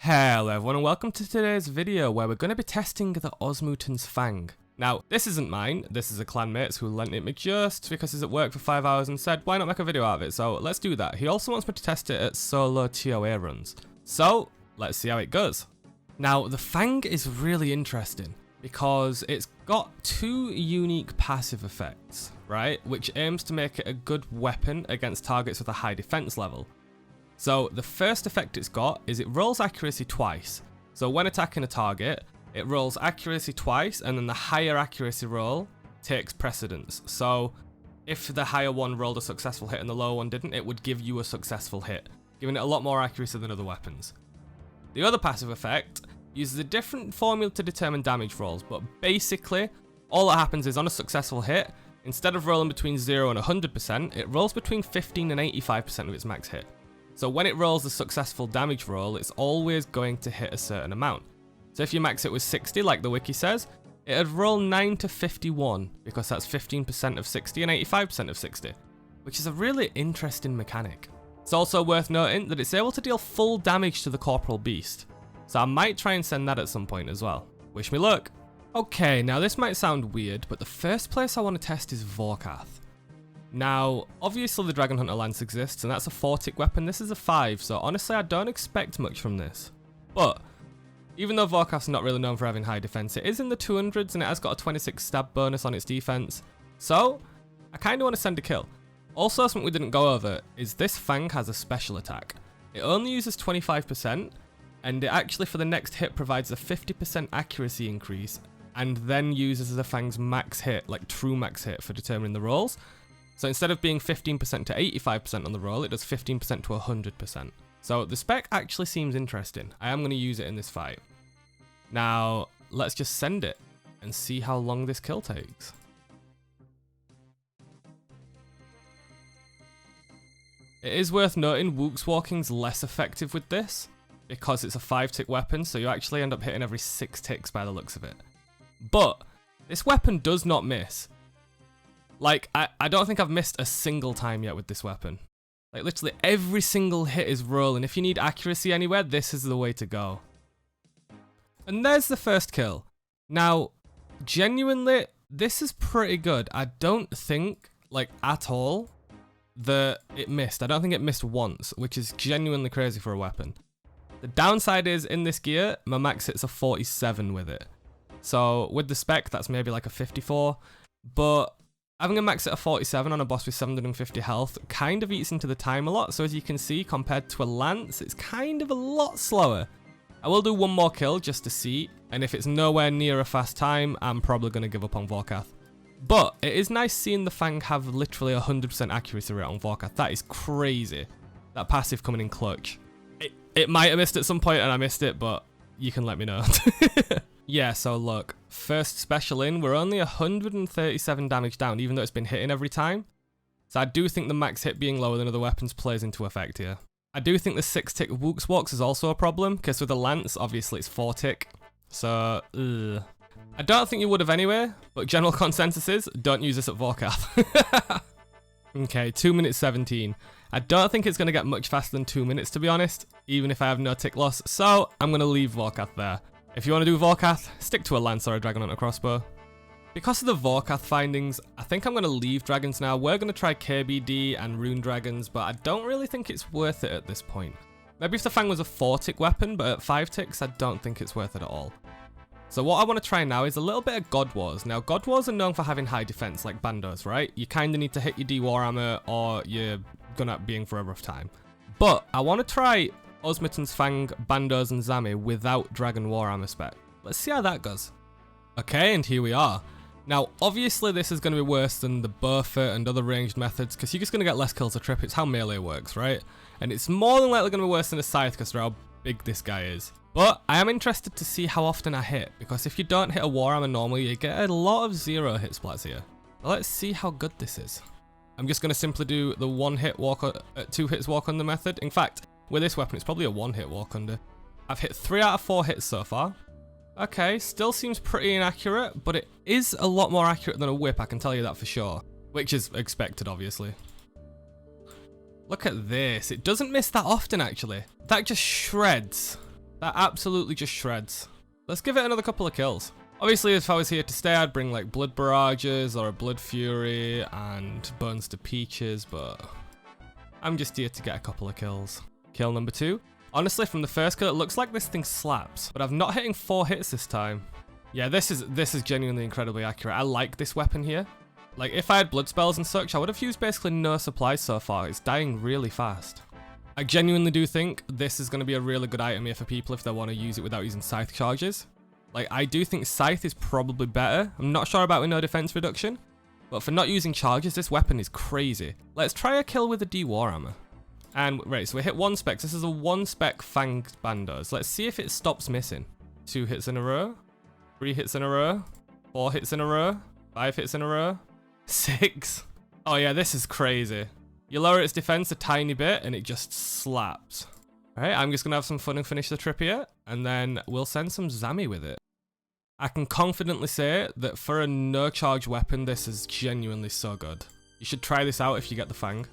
Hello everyone and welcome to today's video where we're going to be testing the Osmumten's Fang. Now, this isn't mine, this is a clanmate's who lent it me just because he's at work for 5 hours and said, why not make a video out of it? So let's do that. He also wants me to test it at solo TOA runs. So, let's see how it goes. Now, the Fang is really interesting because it's got two unique passive effects, right? Which aims to make it a good weapon against targets with a high defense level. So the first effect it's got is it rolls accuracy twice. So when attacking a target, it rolls accuracy twice and then the higher accuracy roll takes precedence. So if the higher one rolled a successful hit and the lower one didn't, it would give you a successful hit, giving it a lot more accuracy than other weapons. The other passive effect uses a different formula to determine damage rolls, but basically all that happens is on a successful hit, instead of rolling between 0 and 100%, it rolls between 15 and 85% of its max hit. So when it rolls a successful damage roll, it's always going to hit a certain amount. So if your max hit was 60, like the wiki says, it'd roll 9 to 51, because that's 15% of 60 and 85% of 60, which is a really interesting mechanic. It's also worth noting that it's able to deal full damage to the corporal beast, so I might try and send that at some point as well. Wish me luck. Okay, now this might sound weird, but the first place I want to test is Vorkath. Now, obviously the Dragon Hunter Lance exists, and that's a 4-tick weapon. This is a 5, so honestly I don't expect much from this. But, even though Vorkath's not really known for having high defense, it is in the 200s and it has got a 26 stab bonus on its defense. So, I kind of want to send a kill. Also, something we didn't go over is this Fang has a special attack. It only uses 25%, and it actually for the next hit provides a 50% accuracy increase, and then uses the Fang's max hit, like true max hit, for determining the rolls. So instead of being 15% to 85% on the roll, it does 15% to 100%. So the spec actually seems interesting. I am going to use it in this fight. Now, let's just send it and see how long this kill takes. It is worth noting Wook's Walking's less effective with this, because it's a 5-tick weapon, so you actually end up hitting every 6 ticks by the looks of it. But this weapon does not miss. Like, I don't think I've missed a single time yet with this weapon. Like, literally every single hit is rolling. If you need accuracy anywhere, this is the way to go. And there's the first kill. Now, genuinely, this is pretty good. I don't think, like, at all, that it missed. I don't think it missed once, which is genuinely crazy for a weapon. The downside is, in this gear, my max hits a 47 with it. So, with the spec, that's maybe like a 54. But having a max at a 47 on a boss with 750 health kind of eats into the time a lot, so as you can see, compared to a lance, it's kind of a lot slower. I will do one more kill just to see, and if it's nowhere near a fast time, I'm probably going to give up on Vorkath. But it is nice seeing the Fang have literally 100% accuracy rate on Vorkath. That is crazy. That passive coming in clutch. It might have missed at some point and I missed it, but you can let me know. Yeah, so look, first special in, we're only 137 damage down, even though it's been hitting every time. So I do think the max hit being lower than other weapons plays into effect here. I do think the 6-tick Wook's Walks is also a problem, because with the lance, obviously it's 4-tick. So, I don't think you would have anyway, but general consensus is, don't use this at Vorkath. Okay, 2 minutes 17. I don't think it's going to get much faster than 2 minutes, to be honest, even if I have no tick loss, so I'm going to leave Vorkath there. If you want to do Vorkath, stick to a lance or a Dragon Hunter crossbow. Because of the Vorkath findings, I think I'm going to leave dragons now. We're going to try KBD and rune dragons, but I don't really think it's worth it at this point. Maybe if the Fang was a 4-tick weapon, but at 5 ticks, I don't think it's worth it at all. So what I want to try now is a little bit of God Wars. Now, God Wars are known for having high defense, like bandos, right? You kind of need to hit your D war armor, or you're gonna be in for a rough time. But I want to try Osmumten's Fang, bandos, and Zami without Dragon War Armor spec. Let's see how that goes. Okay, and here we are. Now, obviously this is going to be worse than the Burfer and other ranged methods, because you're just going to get less kills a trip. It's how melee works, right? And it's more than likely going to be worse than a Scythe, because of how big this guy is. But I am interested to see how often I hit, because if you don't hit a War Armor normally, you get a lot of 0 hit splats here. Let's see how good this is. I'm just going to simply do the 1-hit walk, 2 hits walk under method. In fact, with this weapon, it's probably a 1-hit walk under. I've hit 3 out of 4 hits so far. Okay, still seems pretty inaccurate, but it is a lot more accurate than a whip, I can tell you that for sure. Which is expected, obviously. Look at this. It doesn't miss that often, actually. That just shreds. That absolutely just shreds. Let's give it another couple of kills. Obviously, if I was here to stay, I'd bring like Blood Barrages or a Blood Fury and Burns to Peaches, but I'm just here to get a couple of kills. Kill number 2. Honestly, from the first kill, it looks like this thing slaps, but I'm not hitting 4 hits this time. Yeah, this is genuinely incredibly accurate. I like this weapon here. Like, if I had blood spells and such, I would have used basically no supplies so far. It's dying really fast. I genuinely do think this is going to be a really good item here for people if they want to use it without using scythe charges. Like, I do think scythe is probably better. I'm not sure about with no defense reduction, but for not using charges, this weapon is crazy. Let's try a kill with a D Warhammer. And, right, so we hit 1 spec. This is a 1 spec Fang Bandos. Let's see if it stops missing. 2 hits in a row. 3 hits in a row. 4 hits in a row. 5 hits in a row. 6. Oh yeah, this is crazy. You lower its defense a tiny bit and it just slaps. Alright, I'm just going to have some fun and finish the trip here. And then we'll send some Zami with it. I can confidently say that for a no charge weapon, this is genuinely so good. You should try this out if you get the Fang.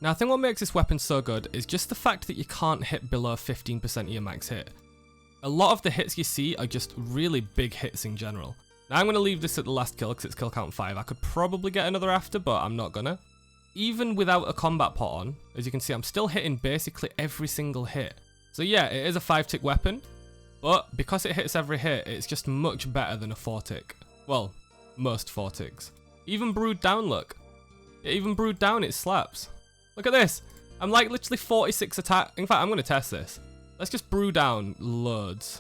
Now, I think what makes this weapon so good is just the fact that you can't hit below 15% of your max hit. A lot of the hits you see are just really big hits in general. Now, I'm going to leave this at the last kill because it's kill count 5. I could probably get another after, but I'm not gonna. Even without a combat pot on, as you can see, I'm still hitting basically every single hit. So yeah, it is a 5-tick weapon, but because it hits every hit, it's just much better than a 4-tick. Well, most 4-ticks. Even brewed down, look. Even brewed down, it slaps. Look at this. I'm like literally 46 attack. In fact, I'm going to test this. Let's just brew down loads.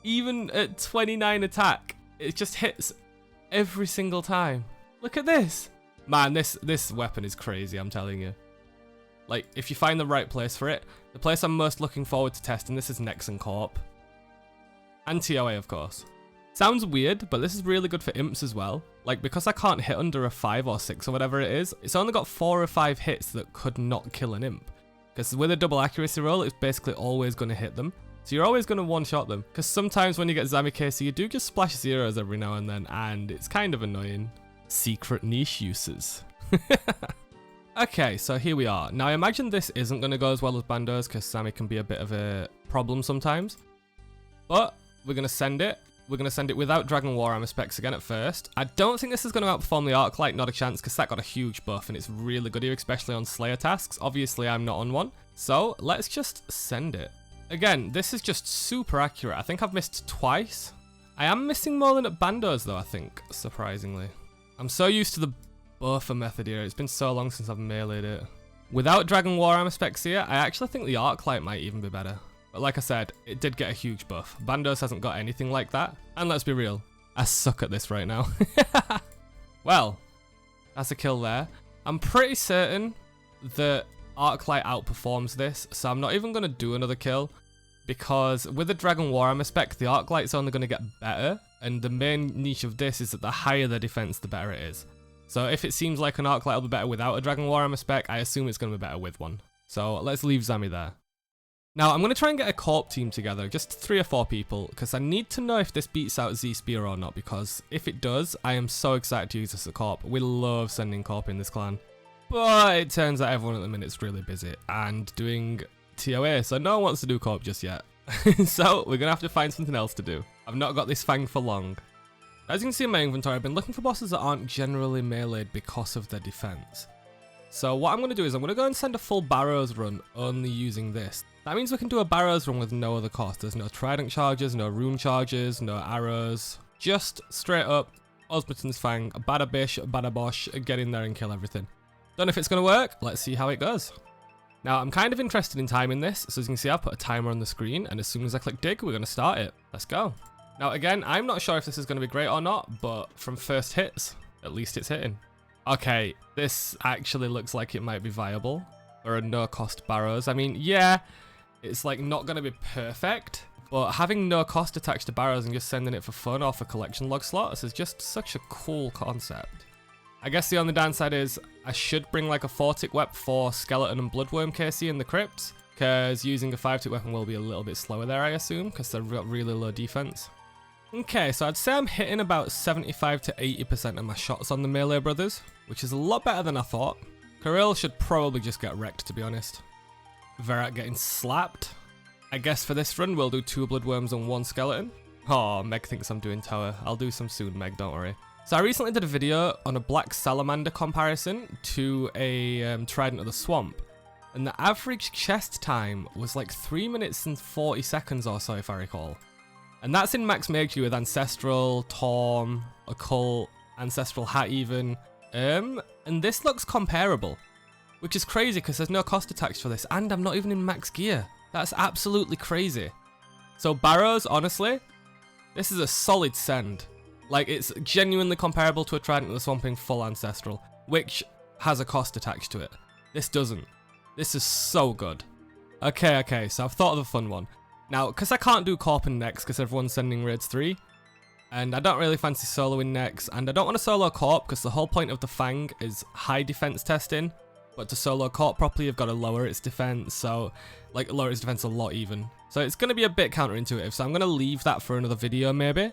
Even at 29 attack, it just hits every single time. Look at this. Man, this weapon is crazy, I'm telling you. Like, if you find the right place for it, the place I'm most looking forward to testing this is Nexen Corp. And TOA, of course. Sounds weird, but this is really good for imps as well. Like, because I can't hit under a 5 or 6 or whatever it is, it's only got 4 or 5 hits that could not kill an imp. Because with a double accuracy roll, it's basically always going to hit them. So you're always going to one-shot them. Because sometimes when you get Zami KC, you do just splash zeros every now and then, and it's kind of annoying. Secret niche uses. Okay, so here we are. Now I imagine this isn't going to go as well as Bandos, because Zami can be a bit of a problem sometimes. But we're going to send it. We're going to send it without Dragon Warhammer specs again at first. I don't think this is going to outperform the Arclight, not a chance, because that got a huge buff and it's really good here, especially on Slayer tasks. Obviously, I'm not on one. So let's just send it. Again, this is just super accurate. I think I've missed twice. I am missing more than at Bandos though, I think, surprisingly. I'm so used to the buffer method here. It's been so long since I've meleeed it. Without Dragon Warhammer specs here, I actually think the Arclight might even be better. But like I said, it did get a huge buff. Bandos hasn't got anything like that. And let's be real, I suck at this right now. Well, that's a kill there. I'm pretty certain that Arclight outperforms this, so I'm not even going to do another kill. Because with the Dragon Warhammer spec, the Arclight's only going to get better. And the main niche of this is that the higher the defense, the better it is. So if it seems like an Arclight will be better without a Dragon Warhammer spec, I assume it's going to be better with one. So let's leave Zami there. Now, I'm going to try and get a Corp team together, just 3 or 4 people, because I need to know if this beats out Z-Spear or not, because if it does, I am so excited to use this as a Corp. We love sending Corp in this clan. But it turns out everyone at the minute is really busy and doing TOA, so no one wants to do Corp just yet. So we're going to have to find something else to do. I've not got this Fang for long. As you can see in my inventory, I've been looking for bosses that aren't generally meleeed because of their defense. So what I'm going to do is I'm going to go and send a full Barrows run only using this. That means we can do a Barrows run with no other cost. There's no Trident charges, no Rune charges, no arrows. Just straight up, Osmumten's Fang, bada bish, bada bosh, get in there and kill everything. Don't know if it's going to work. Let's see how it goes. Now, I'm kind of interested in timing this. So as you can see, I've put a timer on the screen. And as soon as I click dig, we're going to start it. Let's go. Now, again, I'm not sure if this is going to be great or not. But from first hits, at least it's hitting. Okay, this actually looks like it might be viable for a no-cost Barrows. I mean, yeah, it's like not going to be perfect. But having no cost attached to Barrows and just sending it for fun or for collection log slots is just such a cool concept. I guess the only downside is I should bring like a 4-tick weapon for Skeleton and Bloodworm KC in the crypts, because using a 5-tick weapon will be a little bit slower there, I assume, because they've got really low defense. Okay, so I'd say I'm hitting about 75 to 80% of my shots on the melee brothers, which is a lot better than I thought. Kirill should probably just get wrecked, to be honest. Verat getting slapped. I guess for this run, we'll do 2 bloodworms and 1 skeleton. Oh, Meg thinks I'm doing tower. I'll do some soon, Meg, don't worry. So I recently did a video on a black salamander comparison to a trident of the swamp. And the average chest time was like 3 minutes and 40 seconds or so, if I recall. And that's in max mage with ancestral, Torm, occult, ancestral hat even. And this looks comparable, which is crazy because there's no cost attached for this, and I'm not even in max gear. That's absolutely crazy. So Barrows, honestly, this is a solid send. Like, it's genuinely comparable to a Trident of the Swamp in full ancestral, which has a cost attached to it. This doesn't. This is so good. Okay, so I've thought of a fun one. Now, because I can't do Corpin next because everyone's sending raids 3, and I don't really fancy soloing next, and I don't want to solo Corp because the whole point of the Fang is high defense testing, but to solo Corp properly, you've got to lower its defense, so, like, lower its defense a lot even. So it's going to be a bit counterintuitive, so I'm going to leave that for another video maybe.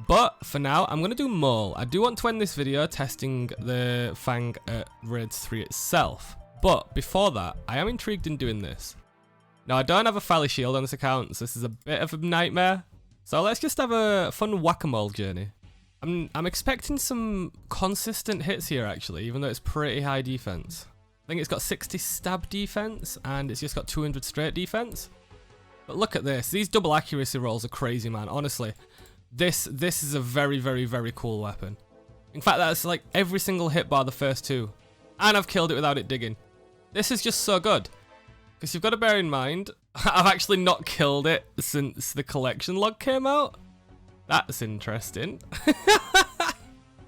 But for now, I'm going to do Mole. I do want to end this video testing the Fang at Raids 3 itself. But before that, I am intrigued in doing this. Now, I don't have a Fally Shield on this account, so this is a bit of a nightmare. So let's just have a fun whack-a-mole journey. I'm expecting some consistent hits here, actually, even though it's pretty high defense. I think it's got 60 stab defense, and it's just got 200 straight defense. But look at this. These double accuracy rolls are crazy, man, honestly. This is a very, very, very cool weapon. In fact, that's like every single hit bar the first 2. And I've killed it without it digging. This is just so good. Because you've got to bear in mind, I've actually not killed it since the collection log came out. That's interesting.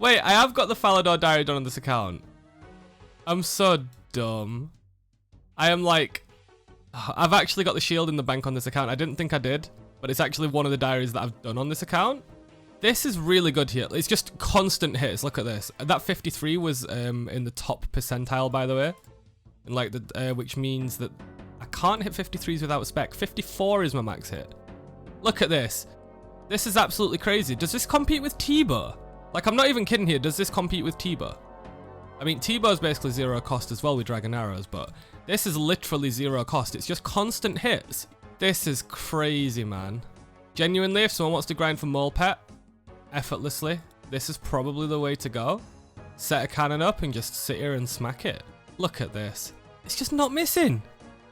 Wait, I have got the Falador diary done on this account. I'm so dumb. I am like, I've actually got the shield in the bank on this account. I didn't think I did. But it's actually one of the diaries that I've done on this account. This is really good here. It's just constant hits. Look at this. That 53 was in the top percentile, by the way. And like which means that I can't hit 53s without a spec. 54 is my max hit. Look at this. This is absolutely crazy. Does this compete with T-Bow? Like, I'm not even kidding here. Does this compete with T-Bow? I mean, T-Bow is basically 0 cost as well with Dragon Arrows, but this is literally 0 cost. It's just constant hits. This is crazy, man. Genuinely, if someone wants to grind for Mole Pet effortlessly, this is probably the way to go. Set a cannon up and just sit here and smack it. Look at this. It's just not missing.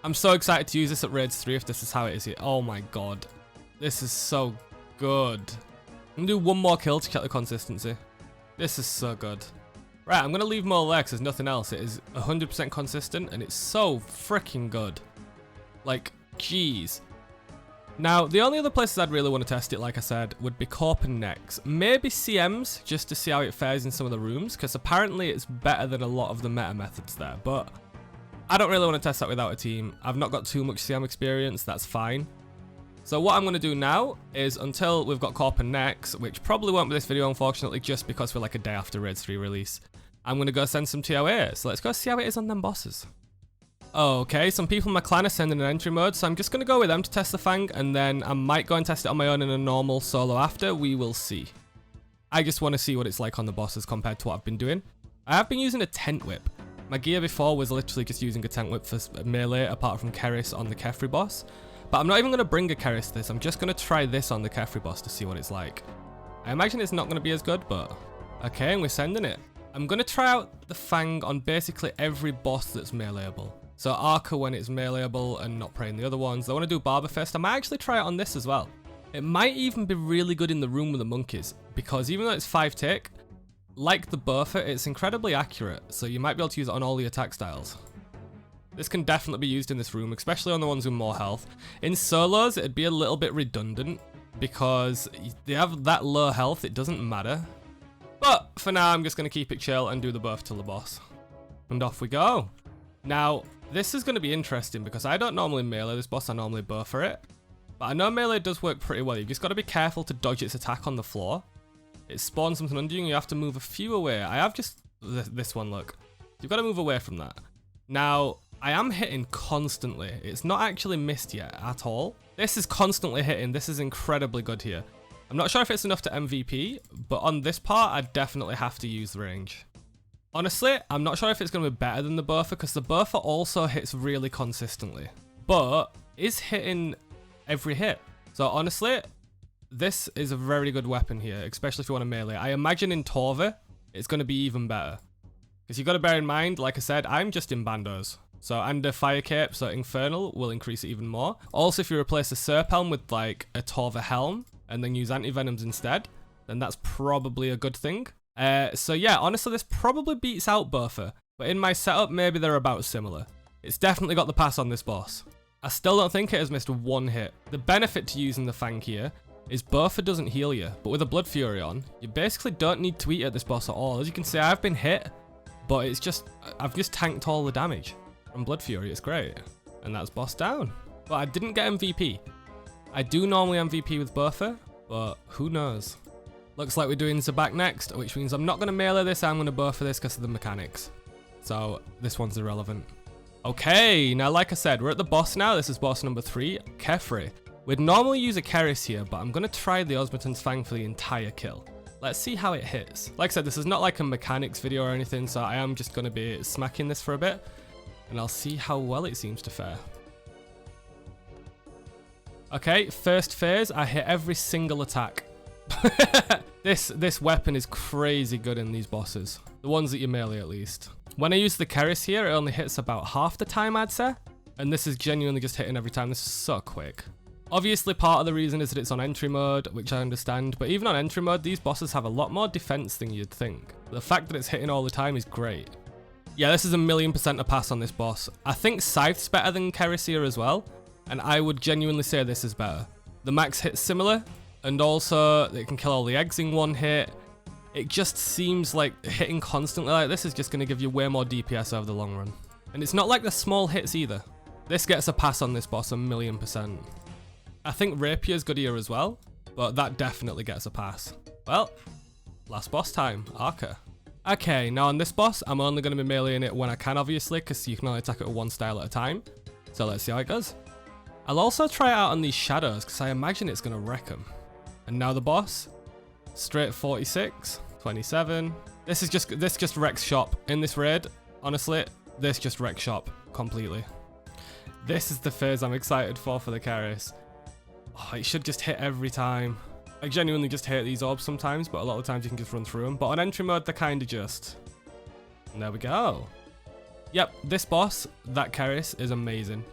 I'm so excited to use this at Raids 3 if this is how it is here. Oh my god. This is so good. I'm going to do one more kill to check the consistency. This is so good. Right, I'm going to leave Mole there because there's nothing else. It is 100% consistent and it's so freaking good. Like, jeez. Now, the only other places I'd really want to test it, like I said, would be Corp and next. Maybe CMs, just to see how it fares in some of the rooms, because apparently it's better than a lot of the meta methods there, but I don't really want to test that without a team. I've not got too much CM experience, that's fine. So what I'm going to do now is, until we've got Corp and next, which probably won't be this video, unfortunately, just because we're like a day after Raids 3 release, I'm going to go send some TOA. So let's go see how it is on them bosses. Okay, some people in my clan are sending an entry mode, so I'm just going to go with them to test the Fang, and then I might go and test it on my own in a normal solo after. We will see. I just want to see what it's like on the bosses compared to what I've been doing. I have been using a tent whip. My gear before was literally just using a tent whip for melee, apart from Keris on the Kefri boss. But I'm not even going to bring a Keris to this. I'm just going to try this on the Kefri boss to see what it's like. I imagine it's not going to be as good, but okay, and we're sending it. I'm going to try out the Fang on basically every boss that's meleeable. So Arca when it's meleeable and not praying the other ones. I want to do Barber first. I might actually try it on this as well. It might even be really good in the room with the monkeys, because even though it's 5 tick, like the buffer, it's incredibly accurate, so you might be able to use it on all the attack styles. This can definitely be used in this room, especially on the ones with more health. In solos, it'd be a little bit redundant, because they have that low health, it doesn't matter. But for now, I'm just going to keep it chill and do the buff till the boss. And off we go. Now, this is going to be interesting because I don't normally melee this boss, I normally buffer it. But I know melee does work pretty well. You've just got to be careful to dodge its attack on the floor. It spawns something under you and you have to move a few away. I have just this one, look. You've got to move away from that. Now, I am hitting constantly. It's not actually missed yet at all. This is constantly hitting. This is incredibly good here. I'm not sure if it's enough to MVP, but on this part, I definitely have to use the range. Honestly, I'm not sure if it's going to be better than the buffer, because the buffer also hits really consistently. But is hitting every hit. So honestly, this is a very good weapon here, especially if you want to melee. I imagine in Torva, it's going to be even better. Because you've got to bear in mind, like I said, I'm just in bandos. So, and a fire cape, so Infernal will increase it even more. Also, if you replace a Serp Helm with like a Torva Helm, and then use anti-venoms instead, then that's probably a good thing. So yeah, honestly, this probably beats out Bertha. But in my setup, maybe they're about similar. It's definitely got the pass on this boss. I still don't think it has missed one hit. The benefit to using the Fang here is Bertha doesn't heal you, but with a Blood Fury on, you basically don't need to eat at this boss at all. As you can see, I've been hit, but it's just, I've just tanked all the damage from Blood Fury. It's great. And that's boss down. But I didn't get MVP. I do normally MVP with Bertha, but who knows? Looks like we're doing Zabak next, which means I'm not going to melee this, I'm going to Bertha this because of the mechanics. So this one's irrelevant. Okay, now like I said, we're at the boss now. This is boss number 3, Kefri. We'd normally use a Keris here, but I'm going to try the Osmumten's Fang for the entire kill. Let's see how it hits. Like I said, this is not like a mechanics video or anything, so I am just going to be smacking this for a bit, and I'll see how well it seems to fare. Okay, first phase, I hit every single attack. This weapon is crazy good in these bosses. The ones that you melee at least. When I use the Keris here, it only hits about half the time, I'd say. And this is genuinely just hitting every time. This is so quick. Obviously, part of the reason is that it's on entry mode, which I understand. But even on entry mode, these bosses have a lot more defense than you'd think. The fact that it's hitting all the time is great. Yeah, this is 1,000,000% a pass on this boss. I think Scythe's better than Keris here as well. And I would genuinely say this is better. The max hit's similar. And also, it can kill all the eggs in one hit. It just seems like hitting constantly like this is just going to give you way more DPS over the long run. And it's not like the small hits either. This gets a pass on this boss 1,000,000%. I think Rapier's good here as well, but that definitely gets a pass. Well, last boss time, Arca. Okay, now on this boss, I'm only going to be meleeing it when I can, obviously, because you can only attack it with one style at a time. So let's see how it goes. I'll also try it out on these shadows, because I imagine it's going to wreck them. And now the boss. Straight 46, 27. This just wrecks shop in this raid. Honestly, this just wrecks shop completely. This is the phase I'm excited for the Keris. Oh, it should just hit every time. I genuinely just hate these orbs sometimes, but a lot of times you can just run through them. But on entry mode, they're kind of just... And there we go. Yep, this boss, that Keris, is amazing.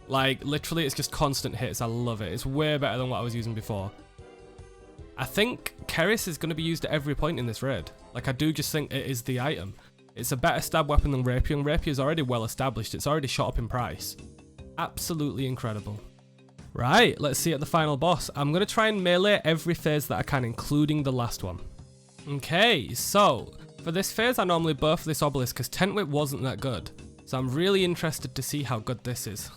Like, literally, it's just constant hits. I love it. It's way better than what I was using before. I think Keris is going to be used at every point in this raid. Like, I do just think it is the item. It's a better stab weapon than Rapier, and Rapier is already well established. It's already shot up in price. Absolutely incredible. Right, let's see at the final boss. I'm going to try and melee every phase that I can, including the last one. Okay, so for this phase, I normally buff this obelisk because Tent Whip wasn't that good. So I'm really interested to see how good this is.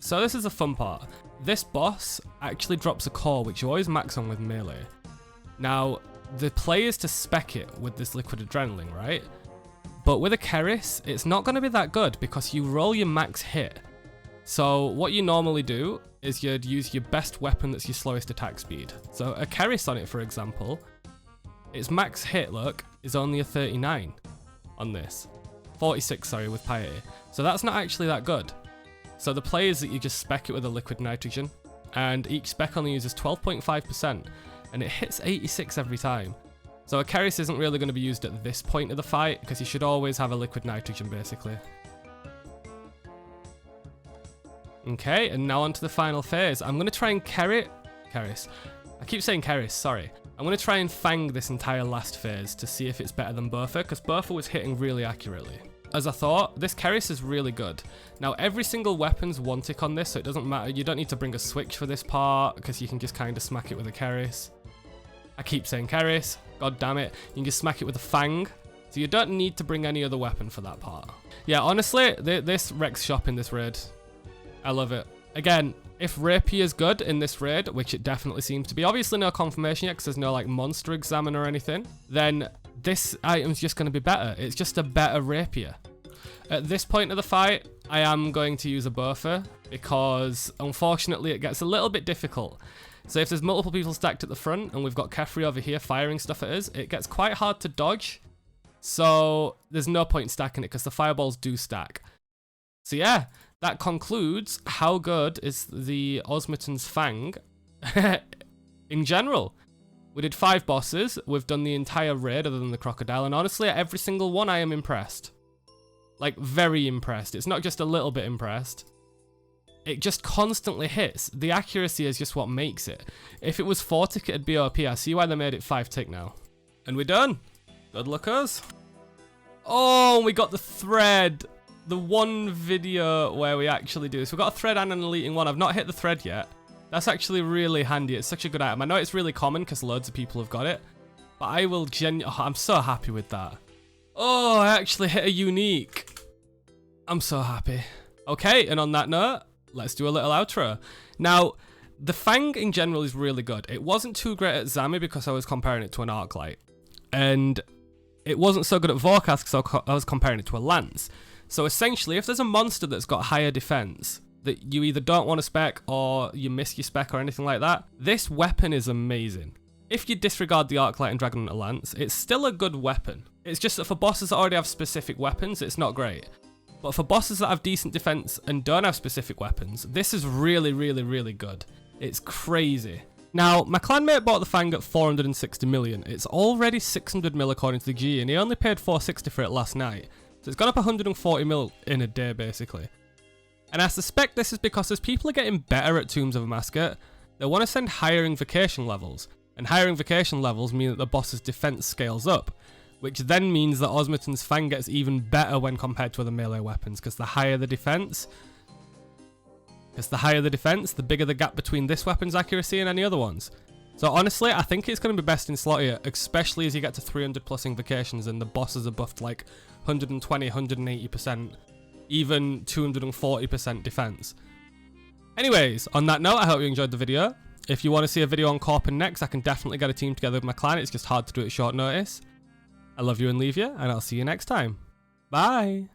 So this is a fun part. This boss actually drops a core, which you always max on with melee. Now, the play is to spec it with this liquid adrenaline, right? But with a Keris, it's not going to be that good because you roll your max hit. So what you normally do is you'd use your best weapon that's your slowest attack speed. So a Keris on it, for example, its max hit, look, is only a 39 on this. 46, sorry, with Piety. So that's not actually that good. So the play is that you just spec it with a liquid nitrogen, and each spec only uses 12.5%, and it hits 86 every time. So a Keris isn't really going to be used at this point of the fight, because you should always have a liquid nitrogen, basically. Okay, and now on to the final phase. I'm going to try and Keris. I keep saying Keris, sorry. I'm going to try and Fang this entire last phase to see if it's better than Bertha, because Bertha was hitting really accurately. As I thought, this Keris is really good. Now, every single weapon's one tick on this, so it doesn't matter. You don't need to bring a switch for this part, because you can just kind of smack it with a Keris. I keep saying Keris. God damn it. You can just smack it with a Fang. So you don't need to bring any other weapon for that part. Yeah, honestly, this wrecks shop in this raid. I love it. Again, if Rapier is good in this raid, which it definitely seems to be, obviously no confirmation yet because there's no like monster examine or anything, then this item's just going to be better. It's just a better Rapier. At this point of the fight, I am going to use a Bertha because unfortunately it gets a little bit difficult. So if there's multiple people stacked at the front and we've got Kefri over here firing stuff at us, it gets quite hard to dodge. So there's no point in stacking it because the fireballs do stack. So yeah, that concludes how good is the Osmumten's Fang in general. We did 5 bosses, we've done the entire raid other than the crocodile, and honestly at every single one I am impressed. Like, very impressed. It's not just a little bit impressed. It just constantly hits. The accuracy is just what makes it. If it was 4 tick, it'd be OP. I see why they made it 5 tick now. And we're done. Good luck us. Oh, we got the thread. The one video where we actually do this. We've got a thread and an elite one. I've not hit the thread yet. That's actually really handy. It's such a good item. I know it's really common because loads of people have got it. But I will I'm so happy with that. Oh, I actually hit a unique. I'm so happy. Okay, and on that note, let's do a little outro. Now, the Fang in general is really good. It wasn't too great at Zami because I was comparing it to an Arclight. And it wasn't so good at Vorkath because I was comparing it to a Lance. So essentially, if there's a monster that's got higher defense that you either don't want to spec or you miss your spec or anything like that, this weapon is amazing. If you disregard the Arclight and Dragon Hunter Lance, it's still a good weapon. It's just that for bosses that already have specific weapons, it's not great. But for bosses that have decent defense and don't have specific weapons, this is really, really, really good. It's crazy. Now, my clanmate bought the Fang at 460 million. It's already 600 mil according to the G, and he only paid 460 for it last night. So it's gone up 140 mil in a day, basically. And I suspect this is because as people are getting better at Tombs of Amascut, they want to send higher invocation levels. And higher invocation levels mean that the boss's defense scales up, which then means that Osmumten's Fang gets even better when compared to other melee weapons, because the higher the defense, the bigger the gap between this weapon's accuracy and any other ones. So honestly, I think it's going to be best in slot here, especially as you get to 300 plus invocations and the bosses are buffed like 120, 180%, even 240% defense. Anyways, on that note, I hope you enjoyed the video. If you want to see a video on Corpin next, I can definitely get a team together with my clan. It's just hard to do at short notice. I love you and leave you, and I'll see you next time. Bye!